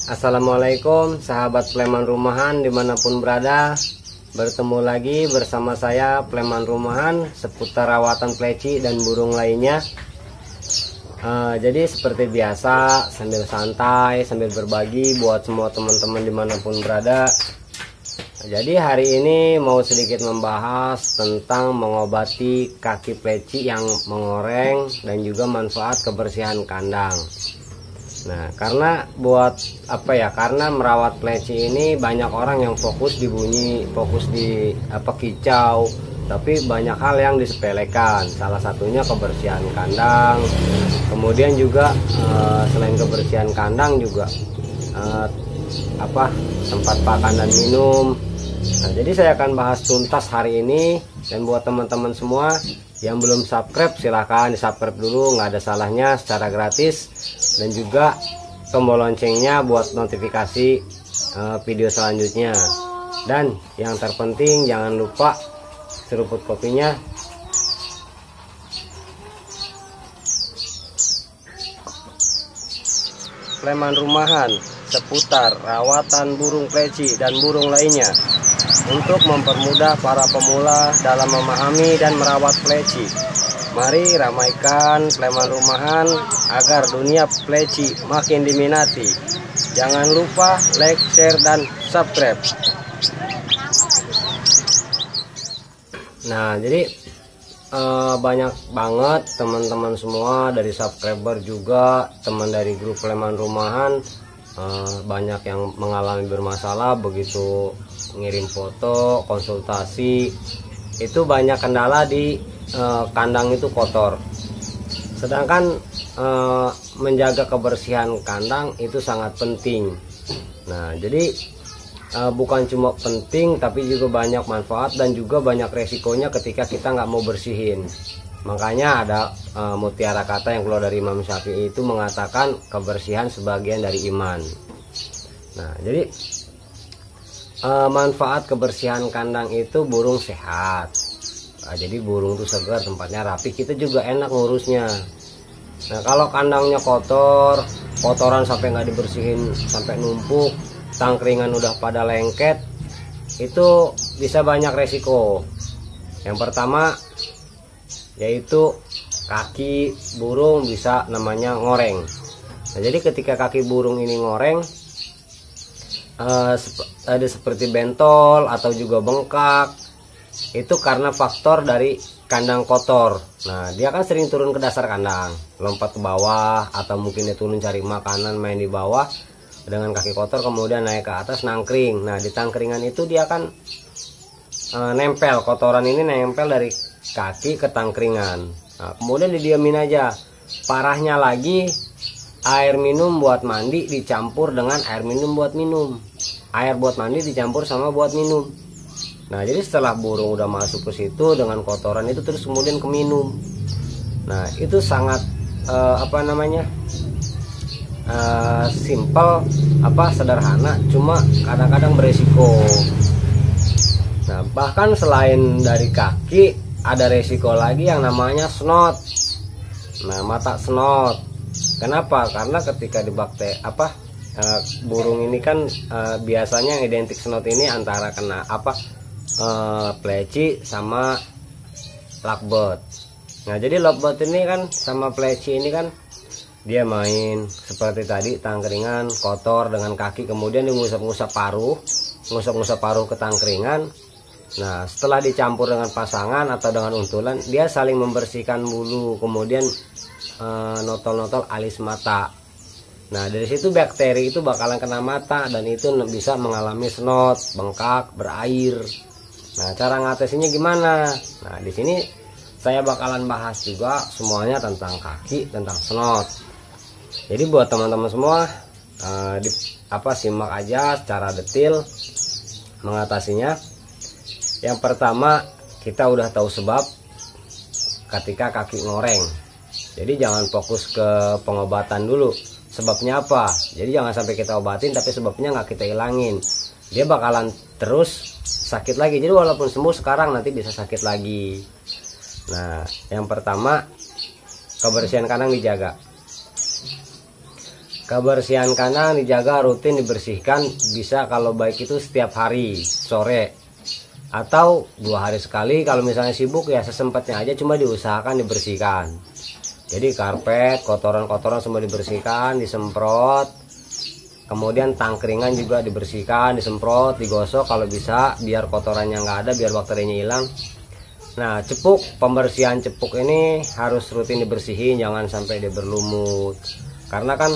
Assalamualaikum sahabat Pleman Rumahan dimanapun berada. Bertemu lagi bersama saya Pleman Rumahan seputar rawatan pleci dan burung lainnya. Jadi seperti biasa, sambil santai, sambil berbagi buat semua teman-teman dimanapun berada. Jadi hari ini mau sedikit membahas tentang mengobati kaki pleci yang mengoreng dan juga manfaat kebersihan kandang. Nah, karena karena merawat pleci ini banyak orang yang fokus di bunyi, fokus di kicau, tapi banyak hal yang disepelekan. Salah satunya kebersihan kandang. Kemudian juga selain kebersihan kandang juga tempat pakan dan minum. Nah, jadi saya akan bahas tuntas hari ini, dan buat teman-teman semua yang belum subscribe silahkan di subscribe dulu, nggak ada salahnya, secara gratis. Dan juga tombol loncengnya buat notifikasi video selanjutnya. Dan yang terpenting jangan lupa seruput kopinya. Pleman Rumahan seputar rawatan burung pleci dan burung lainnya untuk mempermudah para pemula dalam memahami dan merawat pleci. Mari ramaikan Pleman Rumahan agar dunia pleci makin diminati. Jangan lupa like, share, dan subscribe. Nah, jadi banyak banget teman-teman semua dari subscriber juga, teman dari grup Pleman Rumahan, banyak yang mengalami bermasalah begitu ngirim foto, konsultasi. Itu banyak kendala di kandang itu kotor. Sedangkan menjaga kebersihan kandang itu sangat penting. Nah, jadi bukan cuma penting tapi juga banyak manfaat dan juga banyak resikonya ketika kita nggak mau bersihin. Makanya ada mutiara kata yang keluar dari Imam Syafi'i itu mengatakan kebersihan sebagian dari iman. Nah, jadi manfaat kebersihan kandang itu burung sehat. Nah, jadi burung itu segar, tempatnya rapi, kita juga enak ngurusnya. Nah, kalau kandangnya kotor, kotoran sampai nggak dibersihin sampai numpuk, tangkringan udah pada lengket, itu bisa banyak resiko. Yang pertama yaitu kaki burung bisa namanya ngoreng. Nah, jadi ketika kaki burung ini ngoreng, ada seperti bentol atau juga bengkak, itu karena faktor dari kandang kotor. Nah, dia kan sering turun ke dasar kandang, lompat ke bawah, atau mungkin dia turun cari makanan, main di bawah dengan kaki kotor, kemudian naik ke atas nangkring. Nah, di tangkringan itu dia kan nempel, kotoran ini nempel dari kaki ke tangkringan. Nah, kemudian didiamin aja. Parahnya lagi, air minum buat mandi dicampur dengan air minum buat minum. Air buat mandi dicampur sama buat minum. Nah, jadi setelah burung udah masuk ke situ dengan kotoran itu terus kemudian keminum. Nah, itu sangat simple, sederhana, cuma kadang-kadang beresiko. Nah, bahkan selain dari kaki ada resiko lagi yang namanya snot. Nah, mata snot. Kenapa? Karena ketika di burung ini kan biasanya yang identik snot ini antara kena pleci sama lovebird. Nah, jadi lovebird ini kan sama pleci ini kan dia main seperti tadi, tangkringan kotor dengan kaki, kemudian ngusap-ngusap paruh ke tangkringan. Nah, setelah dicampur dengan pasangan atau dengan untulan, dia saling membersihkan bulu, kemudian notol-notol alis mata. Nah, dari situ bakteri itu bakalan kena mata dan itu bisa mengalami snot, bengkak, berair. Nah, cara ngatasinya gimana? Nah, di sini saya bakalan bahas juga semuanya tentang kaki, tentang snot. Jadi buat teman-teman semua, simak aja secara detail mengatasinya. Yang pertama, kita udah tahu sebab ketika kaki ngoreng. Jadi jangan fokus ke pengobatan dulu. Sebabnya apa? Jadi jangan sampai kita obatin tapi sebabnya nggak kita hilangin. Dia bakalan terus sakit lagi. Jadi walaupun sembuh sekarang nanti bisa sakit lagi. Nah, yang pertama kebersihan kandang dijaga. Kebersihan kandang dijaga rutin dibersihkan, bisa kalau baik itu setiap hari sore atau 2 hari sekali. Kalau misalnya sibuk ya sesempatnya aja, cuma diusahakan dibersihkan. Jadi karpet, kotoran-kotoran semua dibersihkan, disemprot. Kemudian tangkringan juga dibersihkan, disemprot, digosok kalau bisa, biar kotorannya nggak ada, biar bakterinya hilang. Nah, cepuk, pembersihan cepuk ini harus rutin dibersihin, jangan sampai dia berlumut. Karena kan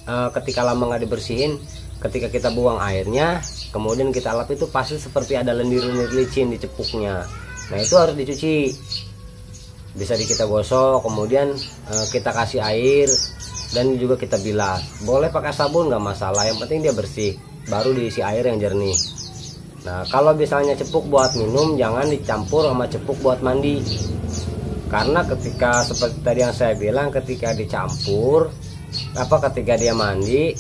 ketika lama nggak dibersihin, ketika kita buang airnya, kemudian kita lap, itu pasti seperti ada lendir-lendir licin di cepuknya. Nah, itu harus dicuci. Bisa kita gosok, kemudian kita kasih air, dan juga kita bilas. Boleh pakai sabun nggak masalah, yang penting dia bersih, baru diisi air yang jernih. Nah, kalau misalnya cepuk buat minum, jangan dicampur sama cepuk buat mandi. Karena ketika seperti tadi yang saya bilang, ketika dicampur, ketika dia mandi,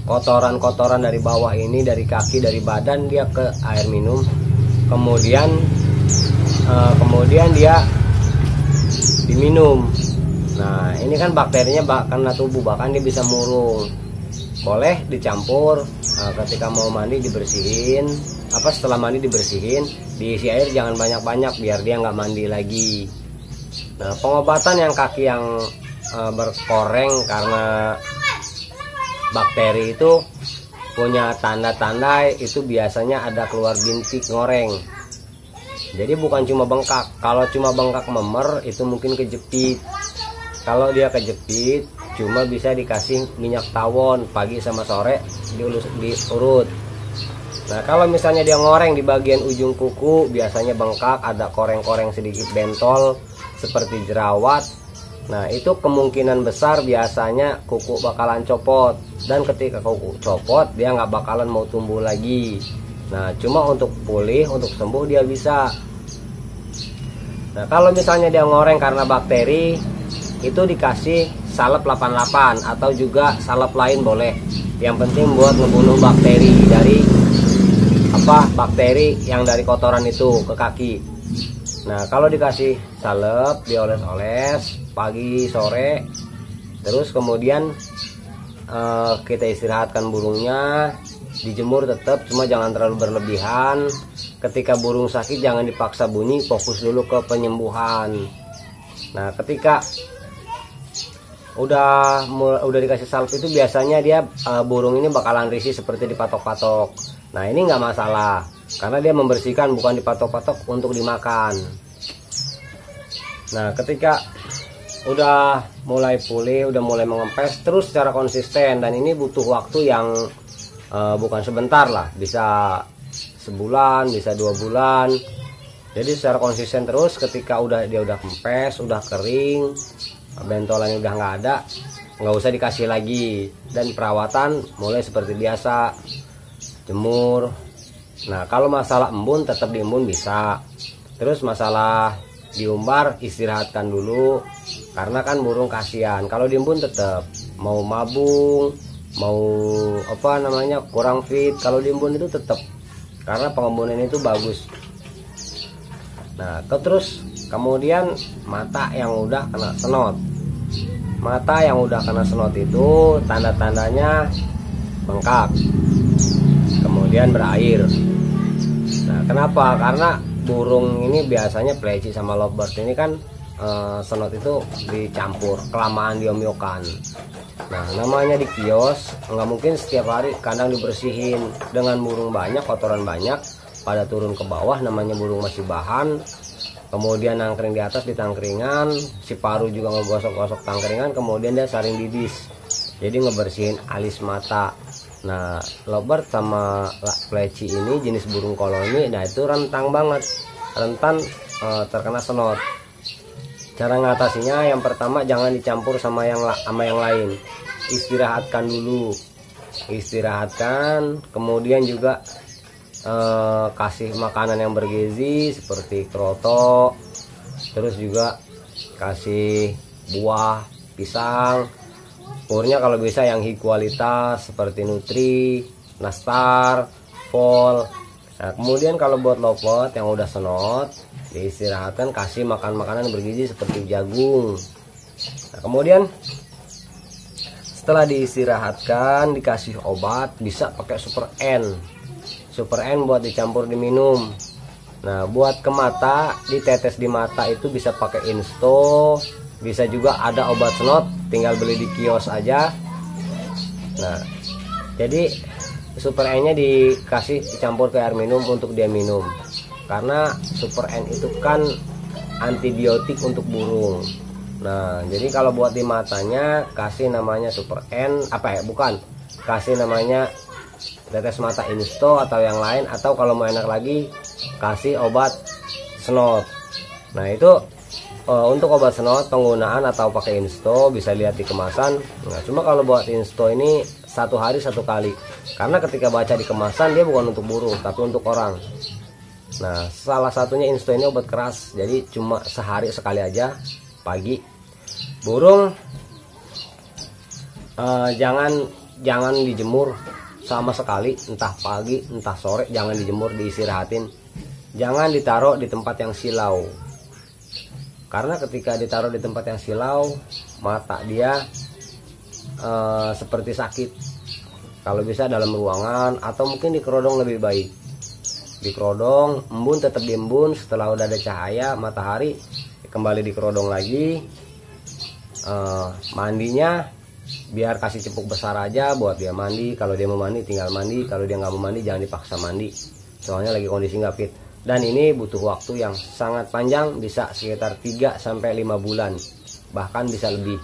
kotoran-kotoran dari bawah ini, dari kaki, dari badan, dia ke air minum, kemudian dia diminum. Nah, ini kan bakterinya karena tubuh, bahkan dia bisa murung. Boleh dicampur, ketika mau mandi dibersihin, setelah mandi dibersihin, diisi air jangan banyak-banyak biar dia nggak mandi lagi. Nah, pengobatan yang kaki yang berkoreng karena bakteri itu punya tanda-tanda, itu biasanya ada keluar bintik ngoreng. Jadi bukan cuma bengkak. Kalau cuma bengkak memer itu mungkin kejepit. Kalau dia kejepit, cuma bisa dikasih minyak tawon pagi sama sore, diurut. Nah, kalau misalnya dia ngoreng di bagian ujung kuku, biasanya bengkak, ada koreng-koreng sedikit bentol seperti jerawat. Nah, itu kemungkinan besar biasanya kuku bakalan copot, dan ketika kuku copot dia nggak bakalan mau tumbuh lagi. Nah, cuma untuk pulih, untuk sembuh dia bisa. Nah, kalau misalnya dia ngoreng karena bakteri, itu dikasih salep 88 atau juga salep lain boleh. Yang penting buat ngebunuh bakteri dari bakteri yang dari kotoran itu ke kaki. Nah, kalau dikasih salep, dioles-oles pagi sore, terus kemudian kita istirahatkan burungnya, dijemur tetap, cuma jangan terlalu berlebihan. Ketika burung sakit jangan dipaksa bunyi, fokus dulu ke penyembuhan. Nah, ketika udah dikasih salep itu biasanya dia burung ini bakalan risih seperti dipatok-patok. Nah, ini nggak masalah karena dia membersihkan, bukan dipatok-patok untuk dimakan. Nah, ketika udah mulai pulih, udah mulai mengempes terus secara konsisten, dan ini butuh waktu yang bukan sebentar lah, bisa sebulan, bisa 2 bulan. Jadi secara konsisten terus. Ketika dia udah kempes, udah kering, bentolannya udah nggak ada, nggak usah dikasih lagi, dan perawatan mulai seperti biasa, jemur. Nah, kalau masalah embun, tetap diembun bisa. Terus masalah diumbar, istirahatkan dulu, karena kan burung kasihan kalau diembun, tetap mau mabung, mau kurang fit, kalau diembun itu tetap, karena pengembunan itu bagus. Nah, terus kemudian mata yang udah kena senot. Mata yang udah kena senot itu tanda-tandanya bengkak, kemudian berair. Nah, kenapa? Karena burung ini biasanya pleci sama lovebird ini kan senot itu dicampur, kelamaan diomyokan. Nah, namanya di kios nggak mungkin setiap hari kandang dibersihin. Dengan burung banyak, kotoran banyak, pada turun ke bawah, namanya burung masih bahan. Kemudian nangkring di atas di tangkringan, si paru juga ngegosok-gosok tangkringan, kemudian dia saring didis, jadi ngebersihin alis mata. Nah, lovebird sama pleci ini jenis burung koloni, nah itu rentan banget, rentan terkena senot. Cara ngatasinya, yang pertama jangan dicampur sama yang lain, istirahatkan dulu, kemudian juga kasih makanan yang bergizi seperti kroto, terus juga kasih buah, pisang, purnya kalau bisa yang high kualitas seperti Nutri, Nastar, Vol. Nah, kemudian kalau buat lovebird yang udah senot, diistirahatkan, kasih makan makanan bergizi seperti jagung. Nah, kemudian setelah diistirahatkan dikasih obat, bisa pakai Super N. Super N buat dicampur diminum. Nah, buat ke mata, ditetes di mata itu bisa pakai Insto, bisa juga ada obat senot, tinggal beli di kios aja. Nah, jadi Super N-nya dikasih dicampur ke air minum untuk dia minum. Karena Super N itu kan antibiotik untuk burung. Nah, jadi kalau buat di matanya kasih namanya Super N, kasih namanya tetes mata Insto atau yang lain, atau kalau mau enak lagi kasih obat senot. Nah, itu untuk obat senot penggunaan atau pakai Insto bisa lihat di kemasan. Nah, cuma kalau buat Insto ini 1 hari 1 kali, karena ketika baca di kemasan dia bukan untuk burung tapi untuk orang. Nah, salah satunya Insto ini obat keras, jadi cuma sehari sekali aja pagi. Burung jangan dijemur sama sekali, entah pagi entah sore, jangan dijemur, diistirahatin. Jangan ditaruh di tempat yang silau, karena ketika ditaruh di tempat yang silau mata dia seperti sakit. Kalau bisa dalam ruangan atau mungkin di kerodong lebih baik. Di kerodong, embun tetap di embun, setelah udah ada cahaya matahari kembali di kerodong lagi. Mandinya biar kasih cepuk besar aja buat dia mandi. Kalau dia mau mandi tinggal mandi, kalau dia nggak mau mandi jangan dipaksa mandi, soalnya lagi kondisi nggak fit. Dan ini butuh waktu yang sangat panjang, bisa sekitar 3-5 bulan, bahkan bisa lebih.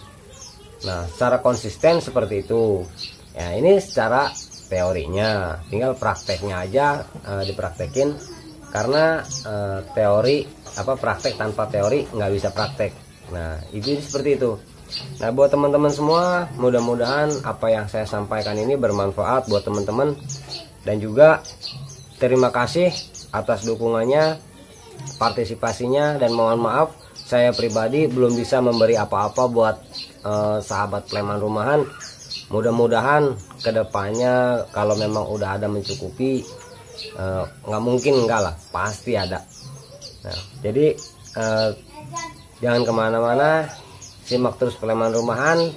Nah, secara konsisten seperti itu ya. Ini secara teorinya, tinggal prakteknya aja dipraktekin, karena praktek tanpa teori nggak bisa praktek. Nah, itu seperti itu. Nah, buat teman-teman semua, mudah-mudahan apa yang saya sampaikan ini bermanfaat buat teman-teman. Dan juga terima kasih atas dukungannya, partisipasinya, dan mohon maaf saya pribadi belum bisa memberi apa-apa buat sahabat Preman Rumahan. Mudah-mudahan kedepannya kalau memang udah ada mencukupi, nggak mungkin enggak lah, pasti ada. Nah, jadi jangan kemana-mana, simak terus Preman Rumahan.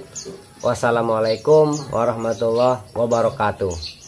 Wassalamualaikum warahmatullahi wabarakatuh.